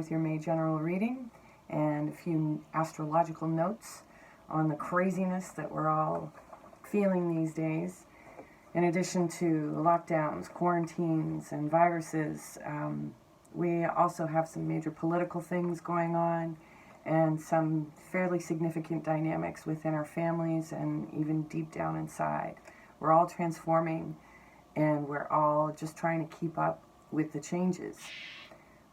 with your May general reading and a few astrological notes on the craziness that we're all feeling these days. In addition to lockdowns, quarantines, and viruses, we also have some major political things going on and some fairly significant dynamics within our families and even deep down inside. We're all transforming and we're all just trying to keep up with the changes.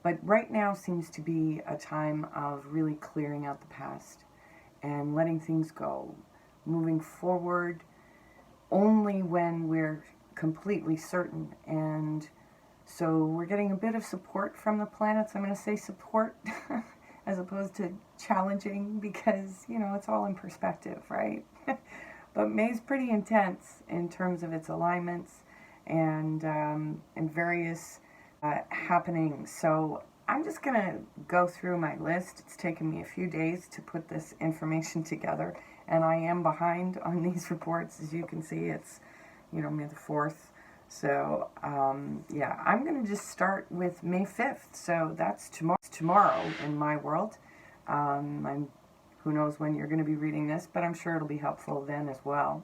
But right now seems to be a time of really clearing out the past and letting things go, moving forward only when we're completely certain. And so we're getting a bit of support from the planets. I'm going to say support as opposed to challenging because, you know, it's all in perspective, right? But May's pretty intense in terms of its alignments and various happenings. So I'm just going to go through my list. It's taken me a few days to put this information together, and I am behind on these reports. As you can see, it's, you know, May the 4th. So, yeah, I'm going to just start with May 5th. So that's tomorrow in my world. Who knows when you're going to be reading this, but I'm sure it'll be helpful then as well.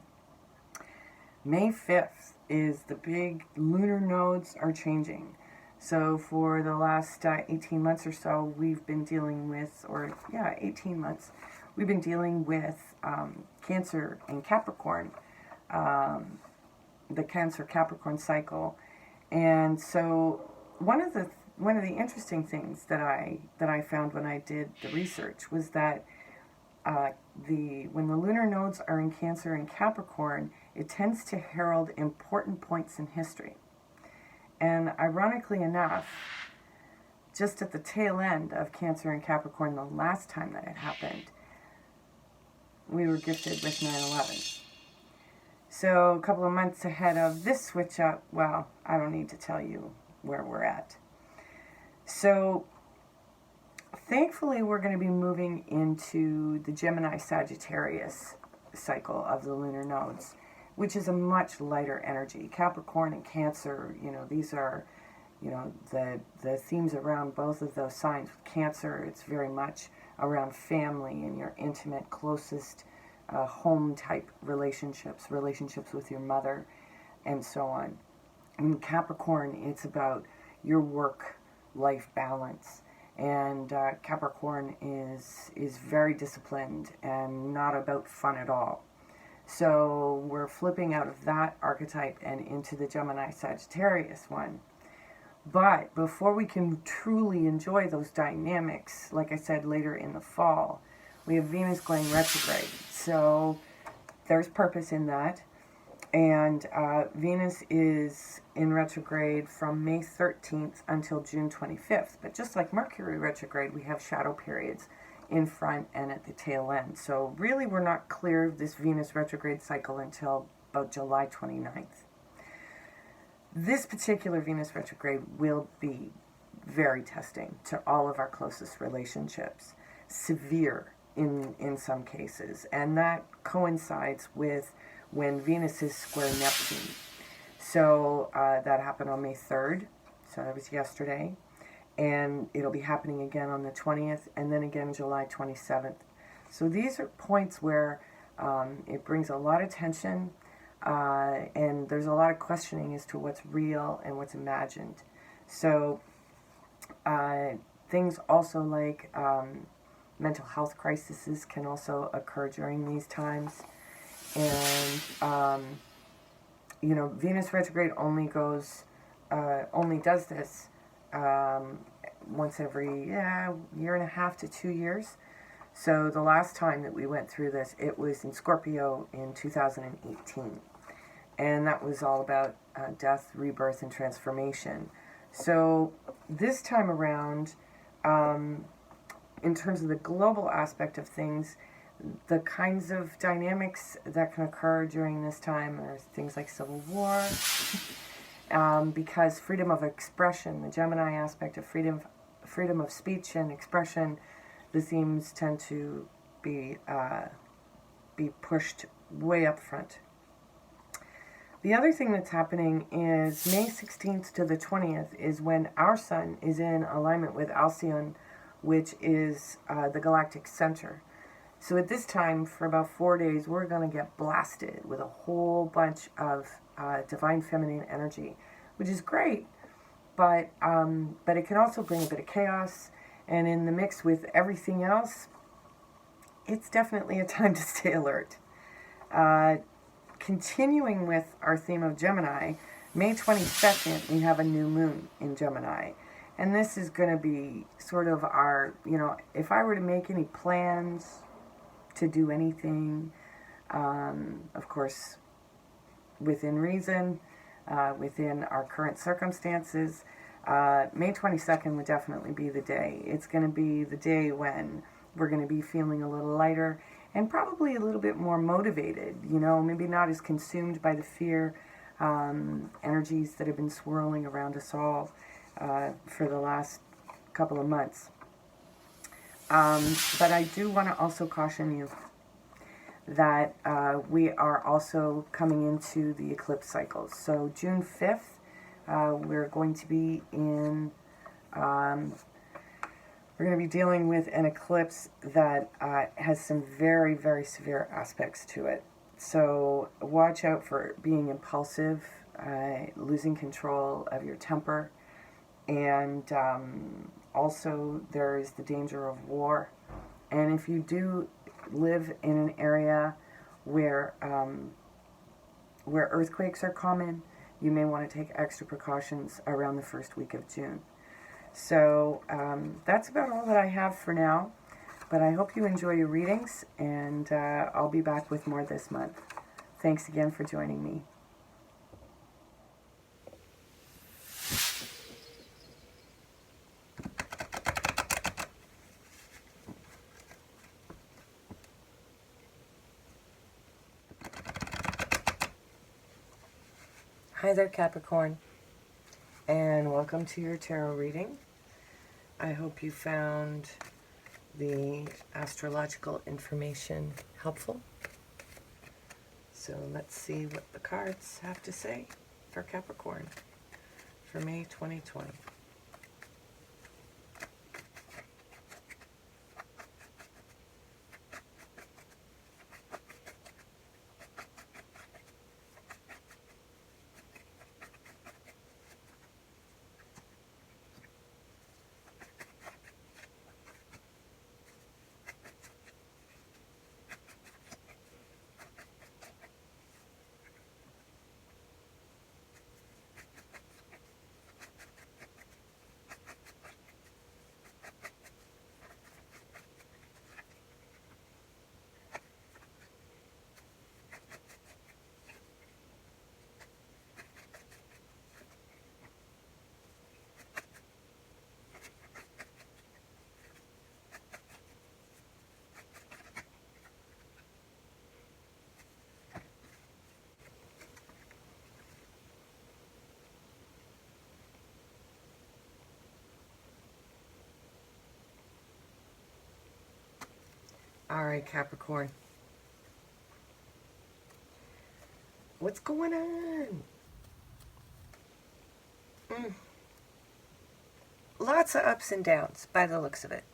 May 5th is the big lunar nodes are changing. So for the last 18 months or so, we've been dealing with, 18 months, we've been dealing with Cancer and Capricorn, the Cancer-Capricorn cycle. And so one of the interesting things that I found when I did the research was that when the lunar nodes are in Cancer and Capricorn, it tends to herald important points in history. And ironically enough, just at the tail end of Cancer and Capricorn, the last time that it happened, we were gifted with 9/11. So a couple of months ahead of this switch up, well, I don't need to tell you where we're at. So thankfully, we're going to be moving into the Gemini-Sagittarius cycle of the lunar nodes, which is a much lighter energy. Capricorn and Cancer, you know, these are, you know, the themes around both of those signs. With Cancer, it's very much around family and your intimate, closest home-type relationships with your mother, and so on. In Capricorn, it's about your work-life balance. And Capricorn is very disciplined and not about fun at all. So we're flipping out of that archetype and into the Gemini-Sagittarius one. But before we can truly enjoy those dynamics, like I said, later in the fall, we have Venus going retrograde. So there's purpose in that. And Venus is in retrograde from May 13th until June 25th. But just like Mercury retrograde, we have shadow periods in front and at the tail end. So really we're not clear of this Venus retrograde cycle until about July 29th. This particular Venus retrograde will be very testing to all of our closest relationships. Severe in some cases. And that coincides with when Venus is square Neptune. So that happened on May 3rd, so that was yesterday, and it'll be happening again on the 20th, and then again July 27th. So these are points where it brings a lot of tension, and there's a lot of questioning as to what's real and what's imagined. So things also like mental health crises can also occur during these times. And, you know, Venus retrograde only does this once every year and a half to 2 years. So the last time that we went through this, it was in Scorpio in 2018. And that was all about death, rebirth, and transformation. So this time around, in terms of the global aspect of things, the kinds of dynamics that can occur during this time are things like civil war, because freedom of expression, the Gemini aspect of freedom of speech and expression, the themes tend to be pushed way up front. The other thing that's happening is May 16th to the 20th is when our sun is in alignment with Alcyon which is the galactic center. So at this time, for about 4 days, we're going to get blasted with a whole bunch of divine feminine energy, which is great, but it can also bring a bit of chaos. And in the mix with everything else, it's definitely a time to stay alert. Continuing with our theme of Gemini, May 22nd, we have a new moon in Gemini. And this is going to be sort of our, if I were to make any plans to do anything, of course, within reason, within our current circumstances, May 22nd would definitely be the day. It's going to be the day when we're going to be feeling a little lighter and probably a little bit more motivated, maybe not as consumed by the fear energies that have been swirling around us all for the last couple of months. But I do want to also caution you that we are also coming into the eclipse cycles. So June 5th, we're going to be we're going to be dealing with an eclipse that has some very, very severe aspects to it. So watch out for being impulsive, losing control of your temper, and also there is the danger of war. And if you do live in an area where earthquakes are common, you may want to take extra precautions around the first week of June. So that's about all that I have for now. But I hope you enjoy your readings, and I'll be back with more this month. Thanks again for joining me. Hi there, Capricorn, and welcome to your tarot reading. I hope you found the astrological information helpful. So let's see what the cards have to say for Capricorn for May 2020. All right, Capricorn. What's going on? Lots of ups and downs by the looks of it.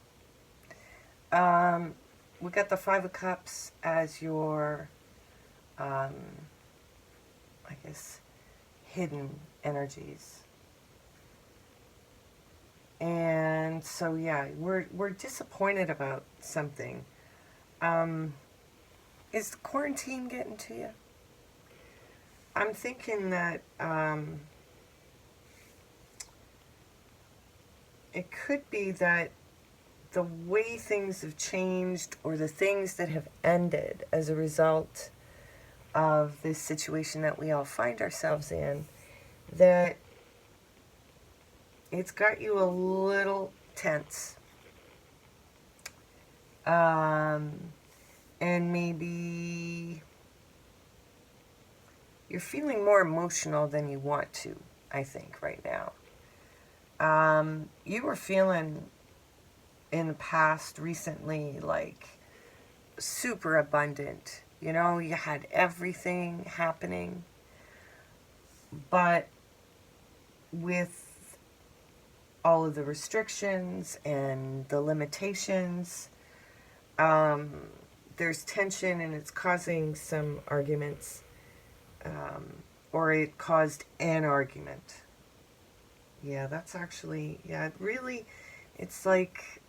We got the Five of Cups as your, I guess, hidden energies. And so, yeah, we're disappointed about something. Is the quarantine getting to you? I'm thinking that it could be that the way things have changed, or the things that have ended as a result of this situation that we all find ourselves in, that it's got you a little tense. And maybe you're feeling more emotional than you want to, I think, right now. You were feeling in the past recently like super abundant. You had everything happening. But with all of the restrictions and the limitations. There's tension and it's causing some arguments, or it caused an argument. Yeah, that's actually, yeah, it really, it's like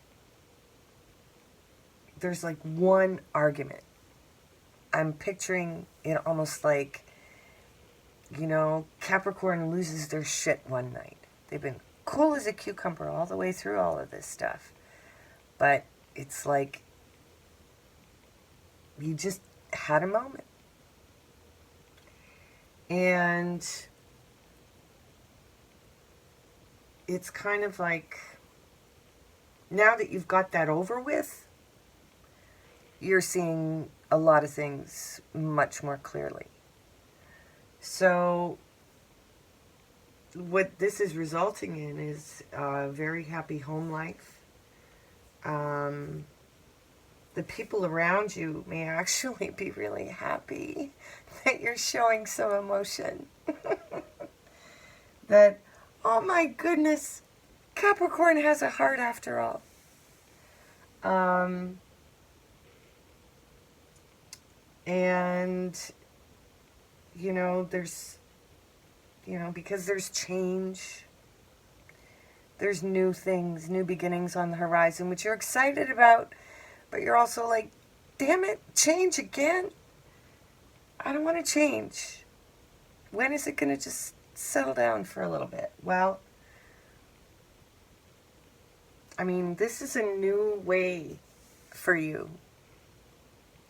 there's like one argument. I'm picturing it almost like, Capricorn loses their shit one night. They've been cool as a cucumber all the way through all of this stuff. But it's like you just had a moment. And it's kind of like, now that you've got that over with, you're seeing a lot of things much more clearly. So what this is resulting in is a very happy home life. The people around you may actually be really happy that you're showing some emotion. That, oh my goodness, Capricorn has a heart after all. And, there's, because there's change, there's new things, new beginnings on the horizon, which you're excited about, but you're also like, damn it, change again? I don't want to change. When is it going to just settle down for a little bit? Well, I mean, this is a new way for you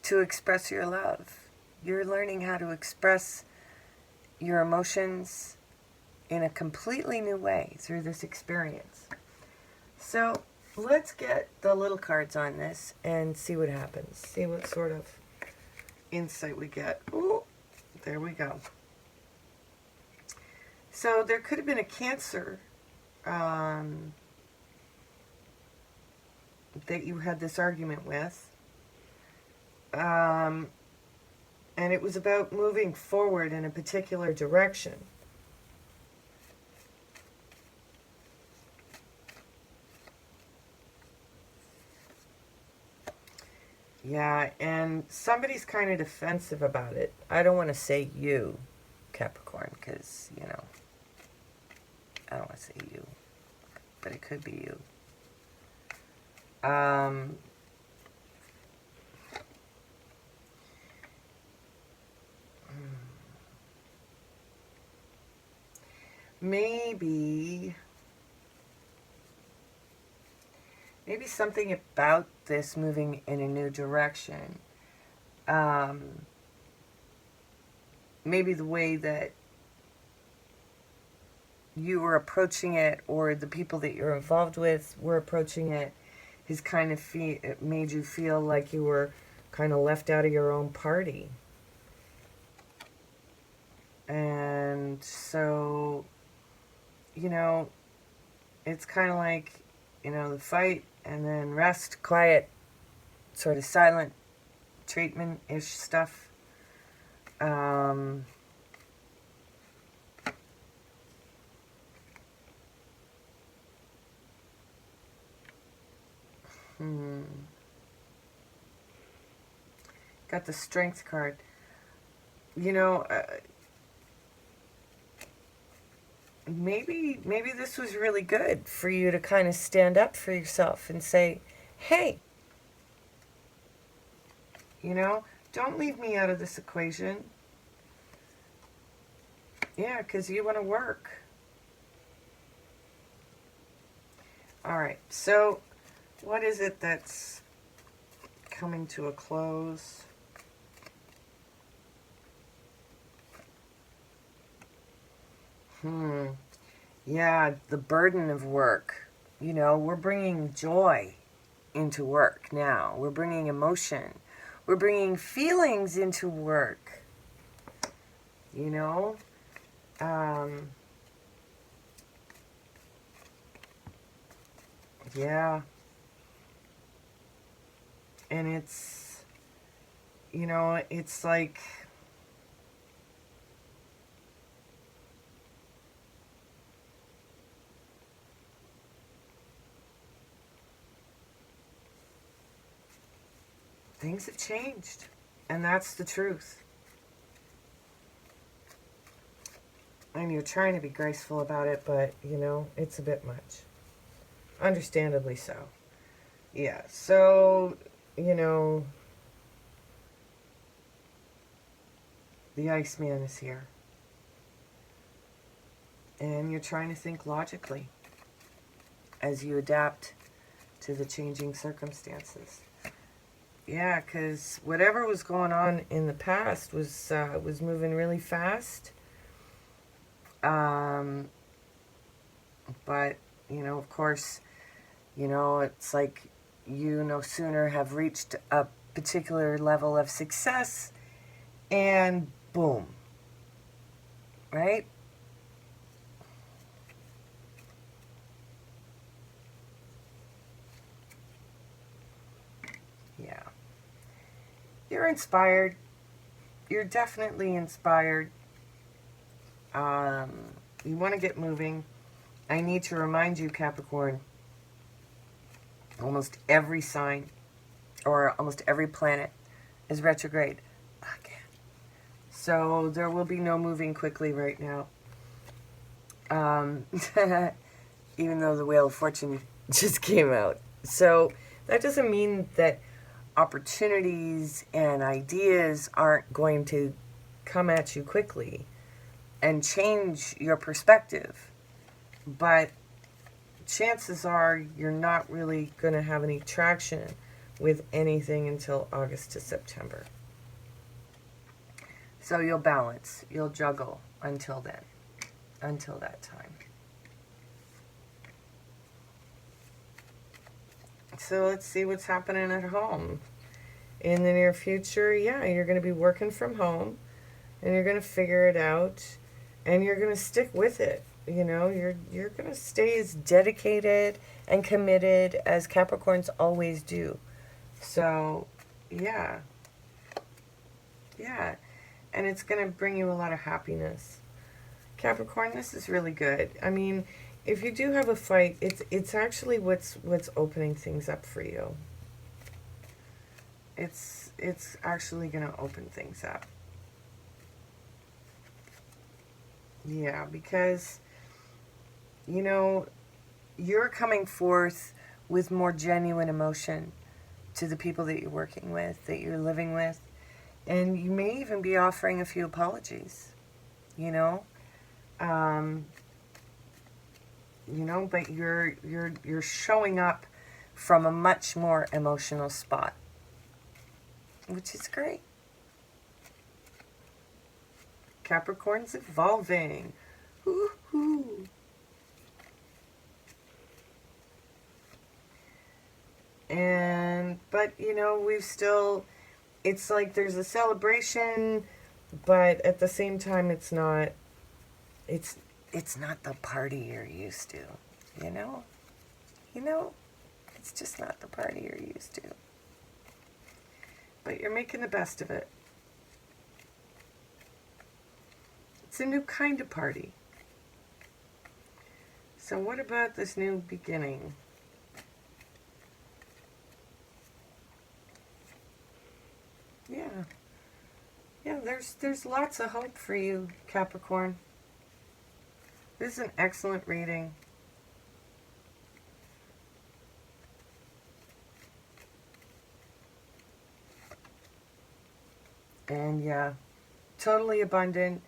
to express your love. You're learning how to express your emotions in a completely new way through this experience. So let's get the little cards on this and see what happens. See what sort of insight we get. Ooh, there we go. So there could have been a Cancer that you had this argument with. And it was about moving forward in a particular direction. Yeah, and somebody's kind of defensive about it. I don't want to say you, Capricorn, because, I don't want to say you, but it could be you. Maybe something about this moving in a new direction. Maybe the way that you were approaching it, or the people that you're involved with were approaching it, has kind of it made you feel like you were kind of left out of your own party. And so, it's kind of like, the fight and then rest, quiet, sort of silent treatment-ish stuff. Got the Strength card. Maybe this was really good for you to kind of stand up for yourself and say, hey, don't leave me out of this equation. Yeah, because you want to work. All right, so what is it that's coming to a close? Yeah, the burden of work. We're bringing joy into work now. We're bringing emotion. We're bringing feelings into work. Yeah. And it's, it's like, things have changed. And that's the truth. And you're trying to be graceful about it, but, you know, it's a bit much. Understandably so. Yeah, so, you know, the Iceman is here. And you're trying to think logically as you adapt to the changing circumstances. Yeah, because whatever was going on in the past was moving really fast. But, you know, of course, you know, it's like you no sooner have reached a particular level of success and boom, right? Yeah. You're inspired. You're definitely inspired. You want to get moving. I need to remind you, Capricorn, almost every sign or almost every planet is retrograde again. So there will be no moving quickly right now. Even though the Wheel of Fortune just came out. So that doesn't mean that opportunities and ideas aren't going to come at you quickly and change your perspective. But chances are you're not really going to have any traction with anything until August to September. So you'll balance, you'll juggle until then, until that time. So let's see what's happening at home. In the near future, yeah, you're going to be working from home and you're going to figure it out and you're going to stick with it. You know, you're going to stay as dedicated and committed as Capricorns always do. So, yeah. Yeah. And it's going to bring you a lot of happiness. Capricorn, this is really good. I mean, if you do have a fight, it's actually what's opening things up for you. It's actually going to open things up. Yeah, because, you know, you're coming forth with more genuine emotion to the people that you're working with, that you're living with. And you may even be offering a few apologies, you know. But you're showing up from a much more emotional spot, which is great. Capricorn's evolving. Woo-hoo. But you know, it's like there's a celebration, but at the same time it's not the party you're used to, you know? It's just not the party you're used to. But you're making the best of it. It's a new kind of party. So what about this new beginning? Yeah. Yeah, there's lots of hope for you, Capricorn. This is an excellent reading. And yeah, totally abundant.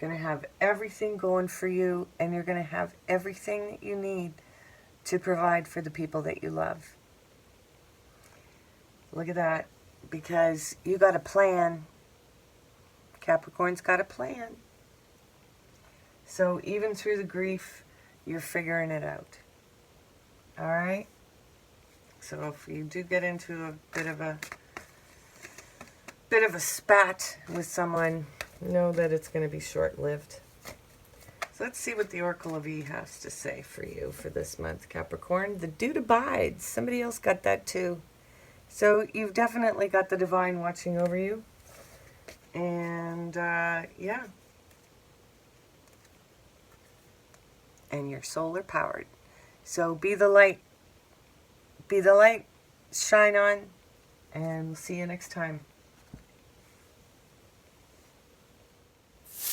Going to have everything going for you, and you're going to have everything that you need to provide for the people that you love. Look at that. Because you got a plan. Capricorn's got a plan. So even through the grief, you're figuring it out. All right? So if you do get into a bit of a spat with someone, know that it's going to be short-lived. So let's see what the Oracle of E has to say for you for this month, Capricorn. The dude abides. Somebody else got that too. So you've definitely got the divine watching over you. And, yeah. And you're solar powered. So be the light. Be the light. Shine on. and we'll see you next time.